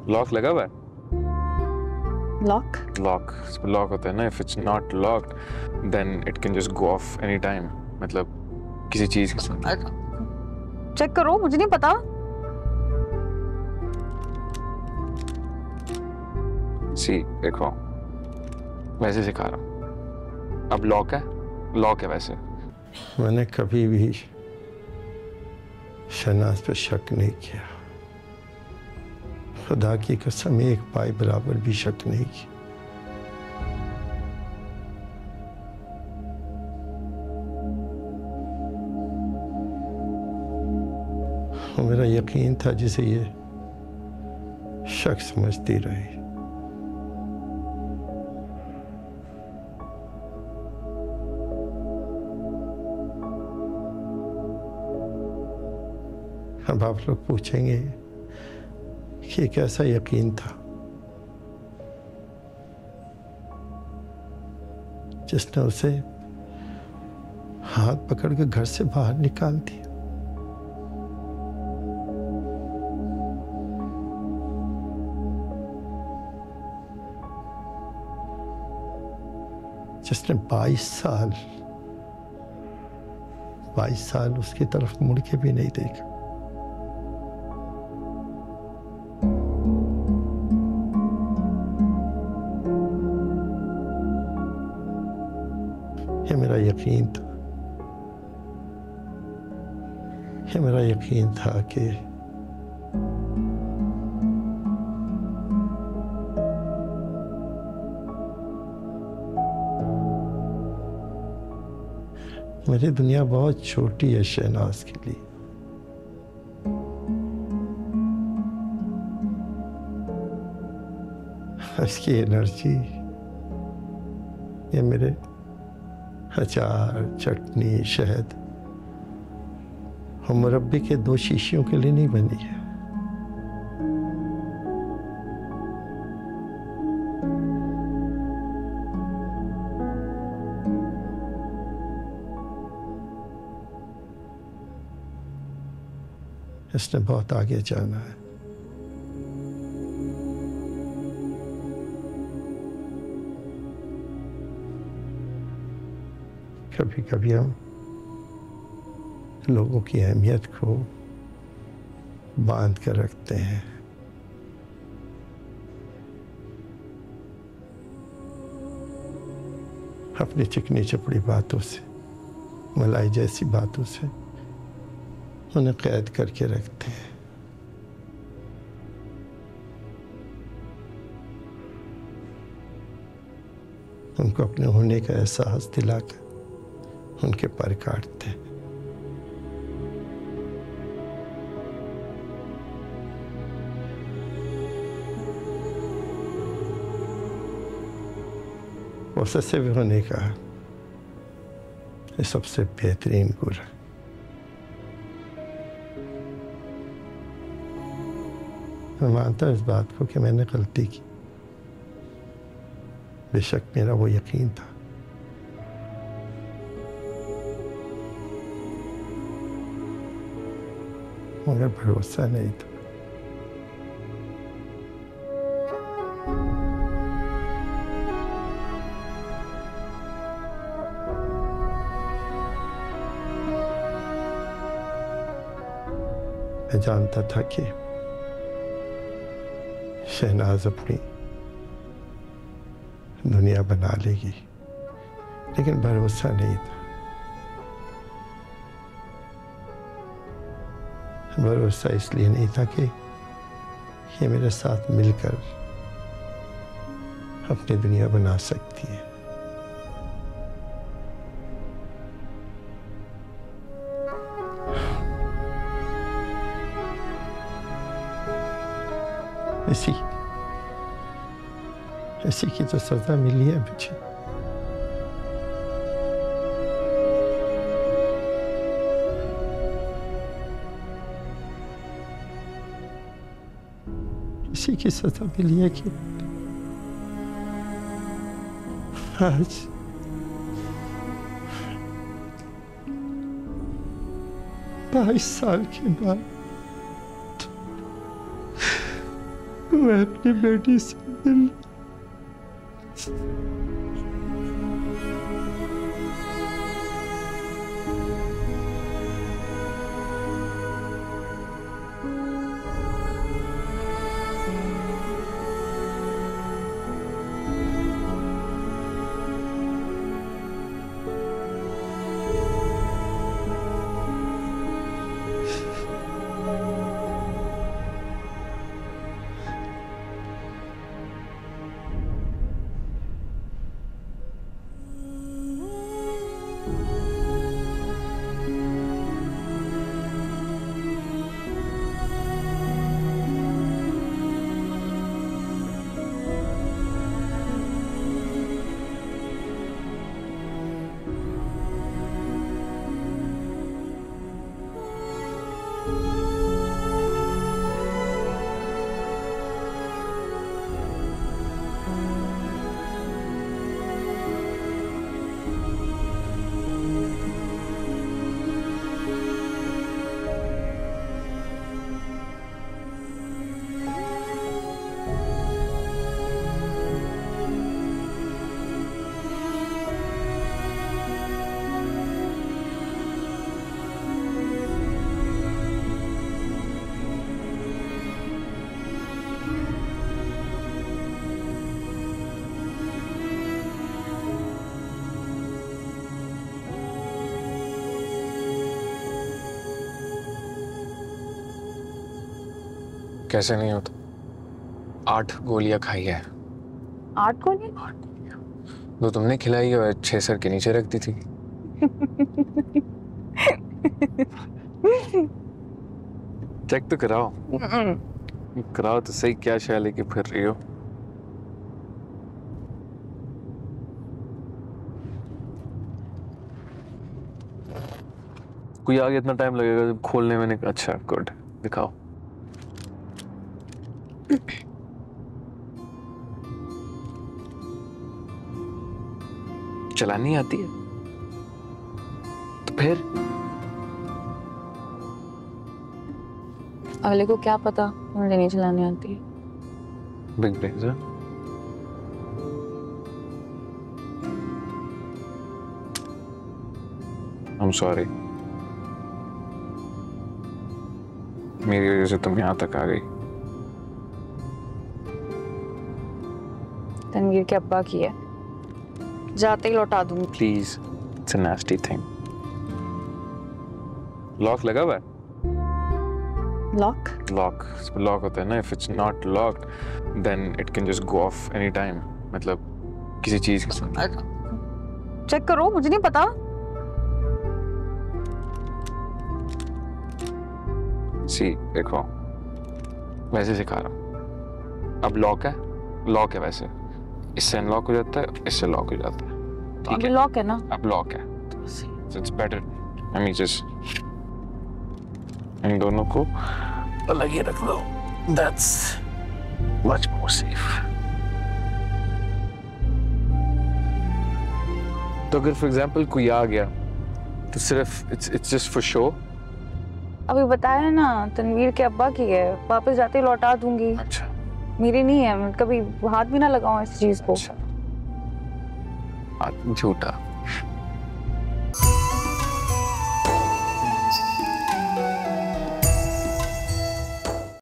Lock लगा हुआ है? लॉक? लॉक लॉक होता है ना, if it's not locked then it can just go off any time, मतलब किसी चीज के साथ। चेक करो, मुझे नहीं पता। सी देखो, वैसे सिखा रहा हूँ। अब लॉक है, लॉक है वैसे। मैंने कभी भी शहनाज पे शक नहीं किया, खुदा की कसम एक पाई बराबर भी शक नहीं किया। मेरा यकीन था जिसे ये शक समझती रही। अब आप लोग पूछेंगे कि कैसा यकीन था जिसने उसे हाथ पकड़ के घर से बाहर निकाल दिया। जिसने 22 साल उसकी तरफ मुड़ के भी नहीं देखा। ये मेरा यकीन था, ये मेरा यकीन था कि मेरी दुनिया बहुत छोटी है शहनाज के लिए। इसकी एनर्जी ये मेरे अचार, चटनी, शहद और मुरब्बे के 2 शीशियों के लिए नहीं बनी है। इसने बहुत आगे जाना है। कभी कभी हम लोगों की अहमियत को बांध कर रखते हैं। अपनी चिकनी चपड़ी बातों से, मलाई जैसी बातों से उन्हें कैद करके रखते हैं। उनको अपने होने का एहसास दिलाकर उनके पर काटते हैं। पोसेसिव होने का ये सबसे बेहतरीन गुण है। मैं मानता हूं इस बात को कि मैंने गलती की, बेशक मेरा वो यकीन था। मगर भरोसा नहीं था। मैं जानता था कि शहनाज अपनी दुनिया बना लेगी, लेकिन भरोसा नहीं था। भरोसा इसलिए नहीं था कि ये मेरे साथ मिलकर अपनी दुनिया बना सकती है। इसी की तो सजा मिली है मुझे। इसी की सजा मिली है कि आज 22 साल के बाद मैं अपनी बेटी से मिल कैसे नहीं होता? 8 गोलियां खाई है। 8 गोली? 8 गोलियां। 2 तुमने खिलाई और 6 सर के नीचे रख दी थी। चेक तो कराओ। कराओ तो सही, क्या शय लेके फिर रही हो? कोई आगे इतना टाइम लगेगा खोलने में? अच्छा गुड, दिखाओ। चलानी आती है तो फिर? अगले को क्या पता मुझे नहीं चलानी आती है। बिग ब्रेन्स है। I'm sorry। मेरी वजह से तुम यहाँ तक आ गई। तनवीर के अब्बा की है, जाते ही लौटा दूंगी। Please, it's a nasty thing. Lock लगा हुआ है? लॉक? लॉक लॉक होता है ना। If it's not locked then it can just go off any time. मतलब किसी चीज के साथ। चेक करो, मुझे नहीं पता। सी देखो, वैसे सिखा रहा हूँ। अब लॉक है वैसे, इससे अनलॉक हो जाता है, इससे लॉक हो जाता है। ठीक अभी है, लॉक है ना? अब लॉक है तो इट्स बेटर हमें जस्ट इन दोनों को अलग ही रख दो। That's much more safe. तो अगर फॉर एग्जांपल कोई आ गया तो सिर्फ इट्स जस्ट फॉर शो। अभी बताया ना, तनवीर के अब्बा की है, वापस जाते ही लौटा दूंगी। अच्छा, मेरी नहीं है, मैं कभी हाथ भी ना लगाऊं इस चीज को। अच्छा। झूठा।